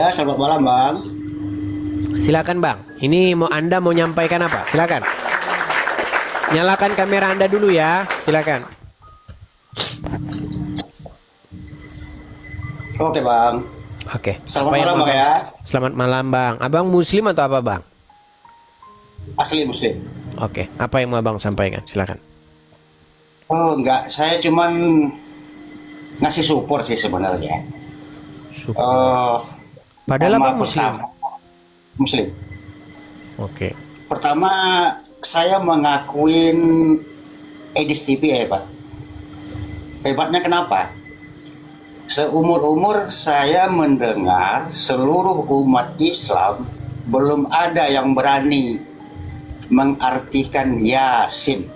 Ya, selamat malam, Bang. Silakan Bang. Ini Anda mau nyampaikan apa? Silakan. Nyalakan kamera Anda dulu ya. Silakan. Oke, Bang. Oke. Selamat Apa yang malam, mau Bang ya. Selamat malam Bang. Abang Muslim atau apa Bang? Asli Muslim. Oke. Apa yang mau Abang sampaikan? Silakan. Oh, enggak. Saya cuman ngasih support sih sebenarnya. Syukur. Oh, Padahal pertama, Abang Muslim. Muslim. Oke. Pertama, saya mengakuin Edis TV hebat. Hebatnya kenapa? Seumur-umur saya mendengar seluruh umat Islam belum ada yang berani mengartikan Yasin.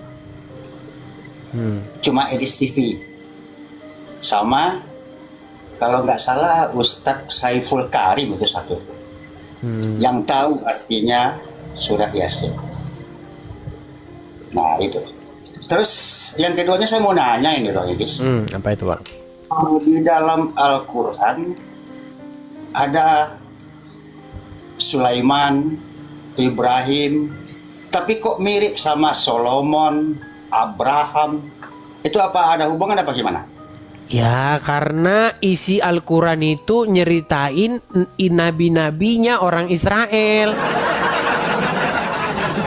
Cuma Edis TV. Sama, kalau nggak salah Ustadz Saiful Karim itu satu. Yang tahu artinya surah Yasin. Nah itu. Terus yang keduanya saya mau nanya ini loh Edis. Apa itu Bang? Di dalam Al-Quran ada Sulaiman, Ibrahim, tapi kok mirip sama Solomon, Abraham? Itu apa ada hubungan apa gimana? Ya karena isi Al-Quran itu nyeritain nabi-nabinya orang Israel.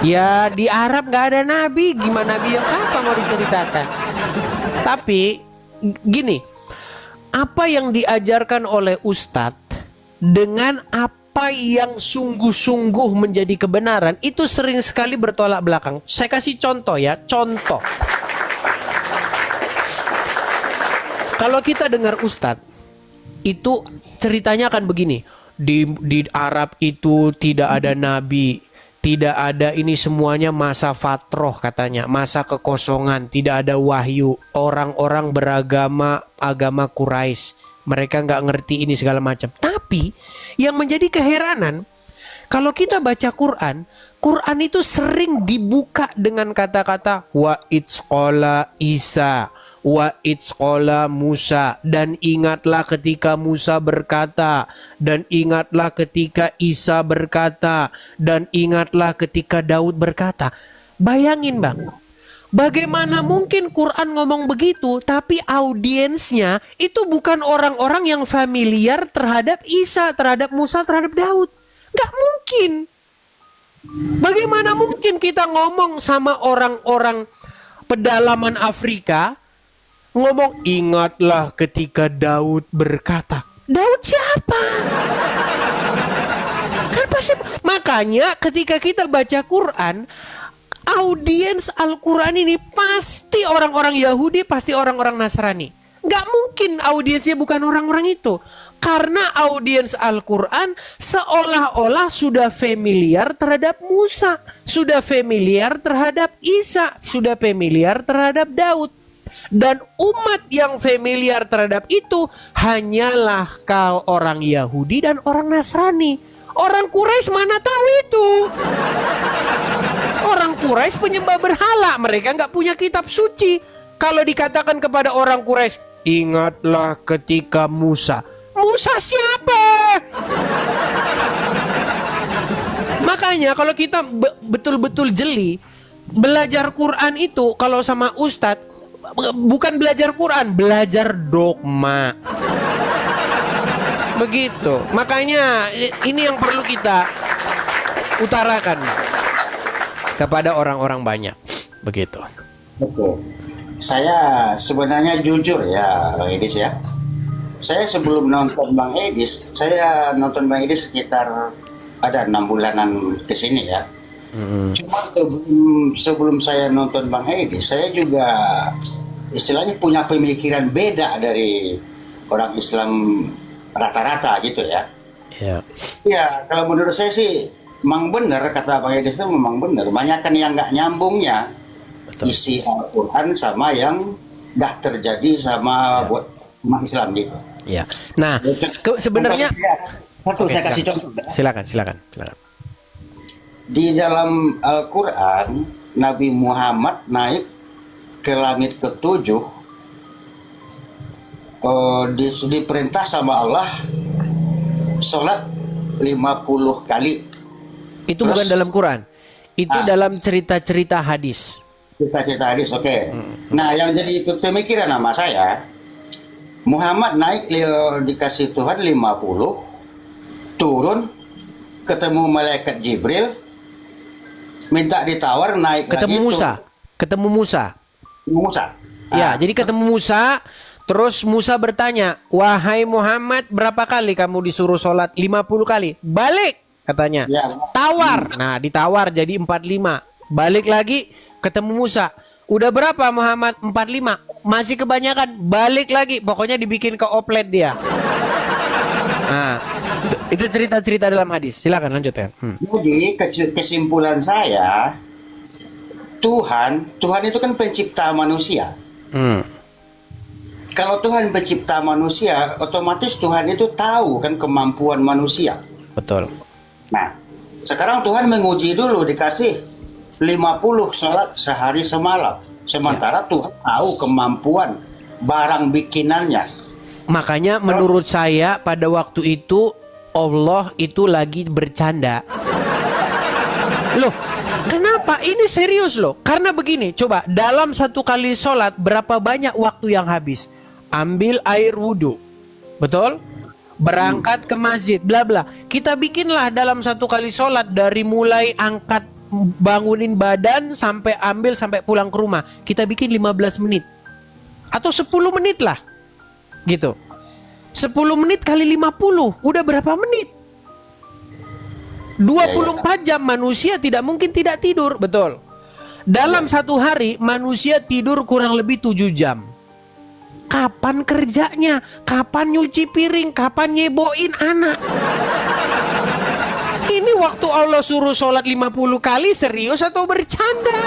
Ya di Arab gak ada nabi. Gimana nabi yang siapa mau diceritakan? Tapi gini, apa yang diajarkan oleh Ustadz dengan apa yang sungguh-sungguh menjadi kebenaran itu sering sekali bertolak belakang. Saya kasih contoh ya, contoh. Kalau kita dengar Ustadz, itu ceritanya akan begini. Di Arab itu tidak ada nabi, tidak ada ini, semuanya masa fatroh katanya, masa kekosongan, tidak ada wahyu. Orang-orang beragama agama Quraisy, mereka nggak ngerti ini segala macam. Tapi yang menjadi keheranan, kalau kita baca Quran, Quran itu sering dibuka dengan kata-kata wa itsqala Isa, wa itsqala Musa, dan ingatlah ketika Musa berkata, dan ingatlah ketika Isa berkata, dan ingatlah ketika Daud berkata. Bayangin Bang, bagaimana mungkin Quran ngomong begitu tapi audiensnya itu bukan orang-orang yang familiar terhadap Isa, terhadap Musa, terhadap Daud. Gak mungkin. Bagaimana mungkin kita ngomong sama orang-orang pedalaman Afrika, ngomong ingatlah ketika Daud berkata. Daud siapa? Kan pasti. Makanya ketika kita baca Quran, audiens Al-Quran ini pasti orang-orang Yahudi, pasti orang-orang Nasrani. Gak mungkin audiensnya bukan orang-orang itu. Karena audiens Al-Quran seolah-olah sudah familiar terhadap Musa, sudah familiar terhadap Isa, sudah familiar terhadap Daud. Dan umat yang familiar terhadap itu hanyalah kau orang Yahudi dan orang Nasrani. Orang Quraisy mana tahu itu. Orang Quraisy penyembah berhala, mereka nggak punya kitab suci. Kalau dikatakan kepada orang Quraisy, ingatlah ketika Musa. Musa siapa? Makanya kalau kita betul-betul jeli, belajar Quran itu kalau sama Ustadz, bukan belajar Quran, belajar dogma. Begitu. Makanya ini yang perlu kita utarakan kepada orang-orang banyak. Begitu. Oke. Saya sebenarnya jujur ya, Bang Edis ya. Saya sebelum nonton Bang Edis, saya nonton Bang Edis sekitar ada 6 bulanan ke sini ya. Cuma sebelum saya nonton Bang Edis, saya juga istilahnya punya pemikiran beda dari orang Islam rata-rata gitu ya. Ya. Ya, kalau menurut saya sih memang benar kata Bang Edis itu memang benar. Banyakan yang nggak nyambungnya isi Al-Quran sama yang dah terjadi sama buat umat Islam gitu. Ya. Nah, sebenarnya satu Oke, saya kasih silakan. contoh. Silakan. Di dalam Al-Quran, Nabi Muhammad naik ke langit ketujuh, diperintah sama Allah sholat 50 kali. Itu Terus? bukan dalam Quran. Itu Ah. dalam cerita-cerita hadis. Cerita-cerita hadis, oke. Nah, yang jadi pemikiran sama saya, Muhammad naik dikasih Tuhan 50, turun, ketemu malaikat Jibril, minta ditawar naik Ketemu lagi. Musa. Ketemu Musa. Musa. Ya, jadi ketemu Musa, terus Musa bertanya, "Wahai Muhammad, berapa kali kamu disuruh sholat?" 50 kali. Balik, katanya. Ya. Tawar. Nah, ditawar jadi 45. Balik lagi, ketemu Musa. Udah berapa Muhammad? 45. Masih kebanyakan. Balik lagi. Pokoknya dibikin ke oplet dia. Nah, itu cerita-cerita dalam hadis. Silakan lanjut ya. Jadi kesimpulan saya, Tuhan itu kan pencipta manusia. Kalau Tuhan pencipta manusia, otomatis Tuhan itu tahu kan kemampuan manusia. Betul. Nah, sekarang Tuhan menguji dulu, dikasih 50 sholat sehari semalam. Sementara Tuhan tahu kemampuan barang bikinannya. Makanya menurut saya pada waktu itu Allah itu lagi bercanda. Loh, kenapa? Ini serius loh. Karena begini, coba dalam satu kali sholat berapa banyak waktu yang habis? Ambil air wudhu, betul? Berangkat ke masjid, bla bla. Kita bikinlah dalam satu kali sholat dari mulai angkat bangunin badan sampai ambil sampai pulang ke rumah. Kita bikin 15 menit atau 10 menit lah, gitu. 10 menit kali 50 udah berapa menit? 24 jam manusia tidak mungkin tidak tidur, betul. Dalam satu hari manusia tidur kurang lebih 7 jam. Kapan kerjanya? Kapan nyuci piring? Kapan nyeboin anak? Ini waktu Allah suruh sholat 50 kali serius atau bercanda?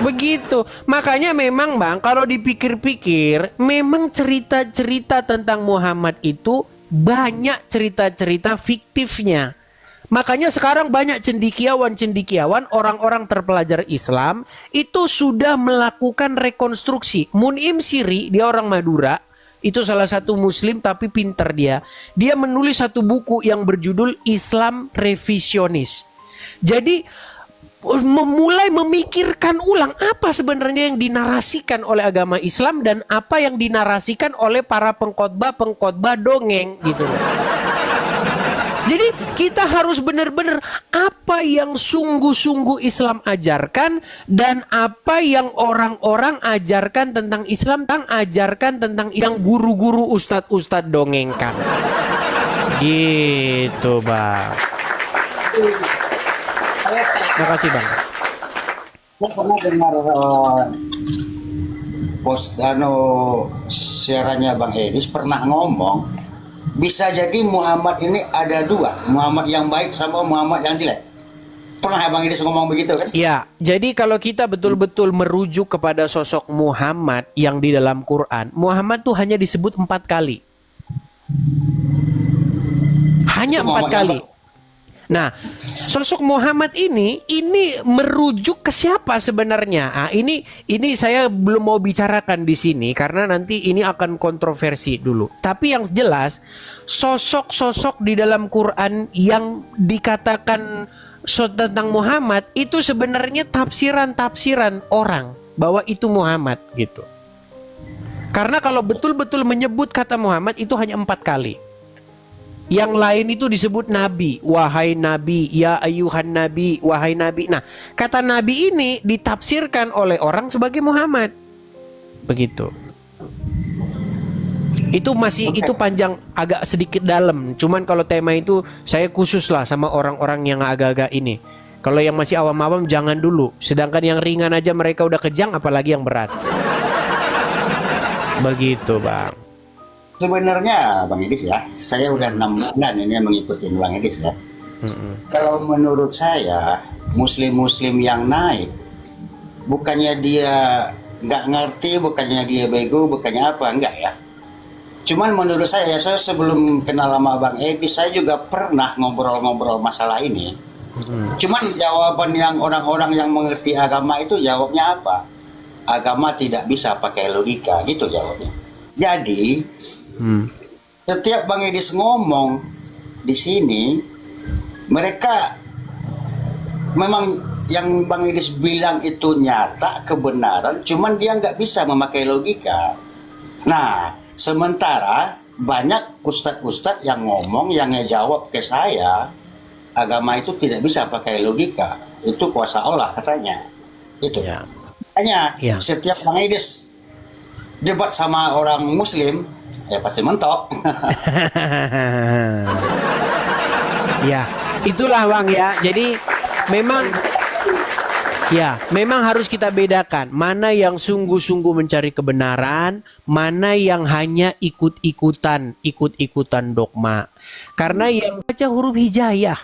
Begitu. Makanya memang Bang, kalau dipikir-pikir, memang cerita-cerita tentang Muhammad itu banyak cerita-cerita fiktifnya. Makanya sekarang banyak cendikiawan-cendikiawan, orang-orang terpelajar Islam itu sudah melakukan rekonstruksi. Mun'im Siri, dia orang Madura, itu salah satu muslim tapi pinter dia. Dia menulis satu buku yang berjudul Islam Revisionis. Jadi memulai memikirkan ulang apa sebenarnya yang dinarasikan oleh agama Islam dan apa yang dinarasikan oleh para pengkhotbah dongeng gitu. Jadi kita harus benar-benar apa yang sungguh-sungguh Islam ajarkan dan apa yang orang-orang ajarkan tentang Islam, ajarkan tentang yang guru-guru ustadz-ustadz dongengkan. Gitu Bang. Terima kasih Bang. Saya pernah dengar siarannya Bang Edis pernah ngomong, bisa jadi Muhammad ini ada dua, Muhammad yang baik sama Muhammad yang jelek. Pernah Bang Edis ngomong begitu kan? Ya, jadi kalau kita betul-betul merujuk kepada sosok Muhammad yang di dalam Quran, Muhammad tuh hanya disebut 4 kali. Hanya 4 kali. Nah, sosok Muhammad ini merujuk ke siapa sebenarnya? Ah, ini saya belum mau bicarakan di sini karena nanti ini akan kontroversi dulu. Tapi yang jelas, sosok-sosok di dalam Quran yang dikatakan tentang Muhammad itu sebenarnya tafsiran-tafsiran orang bahwa itu Muhammad gitu. Karena kalau betul-betul menyebut kata Muhammad itu hanya 4 kali. Yang lain itu disebut nabi, wahai nabi, ya ayuhan nabi, wahai nabi. Nah, kata nabi ini ditafsirkan oleh orang sebagai Muhammad. Begitu. Itu itu panjang, agak sedikit dalam. Cuman kalau tema itu saya khusus lah sama orang-orang yang agak-agak ini. Kalau yang masih awam-awam jangan dulu. Sedangkan yang ringan aja mereka udah kejang, apalagi yang berat. Begitu Bang. Sebenarnya Bang Edis ya, saya udah 6 bulan ini mengikuti Bang Edis ya. Kalau menurut saya, muslim-muslim yang naik, bukannya dia nggak ngerti, bukannya dia bego, bukannya apa, enggak ya. Cuman menurut saya sebelum kenal sama Bang Edis, saya juga pernah ngobrol-ngobrol masalah ini. Cuman jawaban yang orang-orang yang mengerti agama itu jawabnya apa? Agama tidak bisa pakai logika, gitu jawabnya. Jadi setiap Bang Edis ngomong di sini, mereka memang yang Bang Edis bilang itu nyata kebenaran, cuman dia nggak bisa memakai logika. Nah, sementara banyak ustadz-ustadz yang ngomong, yang ngejawab ke saya, agama itu tidak bisa pakai logika, itu kuasa Allah katanya. Itu. Ya. Makanya Ya. setiap Bang Edis debat sama orang Muslim, ya pasti mentok. Ya, itulah Bang ya. Jadi memang ya, memang harus kita bedakan mana yang sungguh-sungguh mencari kebenaran, mana yang hanya ikut-ikutan dogma. Karena yang baca huruf hijayah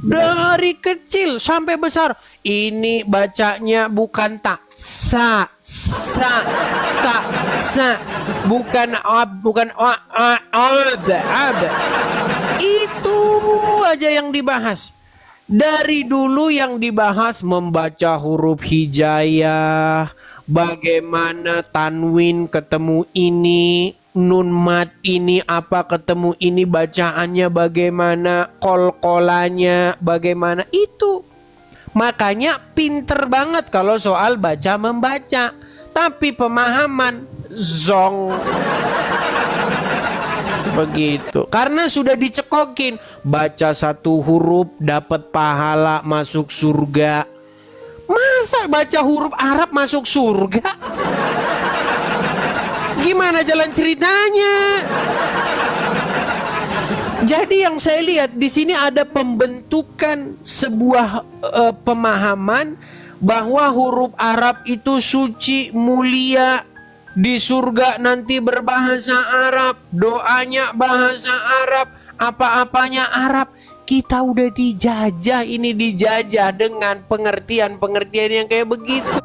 dari kecil sampai besar, ini bacanya bukan tak sa tak sa, bukan ab, bukan ab. Itu aja yang dibahas. Dari dulu yang dibahas membaca huruf hijayah, bagaimana tanwin ketemu ini, nun mat ini apa ketemu ini, bacaannya bagaimana, kol-kolannya bagaimana, itu. Makanya pinter banget kalau soal baca membaca. Tapi pemahaman zong. Begitu. Karena sudah dicekokin, baca satu huruf dapat pahala masuk surga. Masa baca huruf Arab masuk surga? Gimana jalan ceritanya? Jadi yang saya lihat di sini ada pembentukan sebuah pemahaman bahwa huruf Arab itu suci, mulia. Di surga nanti berbahasa Arab, doanya bahasa Arab, apa-apanya Arab. Kita udah dijajah, ini dijajah dengan pengertian-pengertian yang kayak begitu.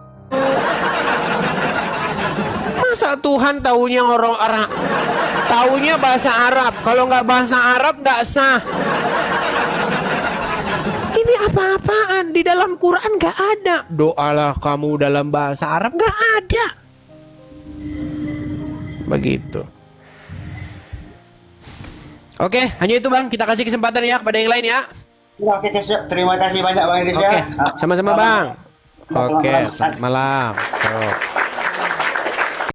Masa Tuhan taunya orang-orang, taunya bahasa Arab. Kalau nggak bahasa Arab nggak sah. Ini apa-apaan? Di dalam Quran nggak ada. Doalah kamu dalam bahasa Arab, nggak ada. Begitu. Oke, hanya itu Bang. Kita kasih kesempatan ya kepada yang lain ya. Oke, siap. Terima kasih banyak Bang Edis Oke, ya. sama-sama Bang. Oke, Selamat malam. selamat malam. Tuh.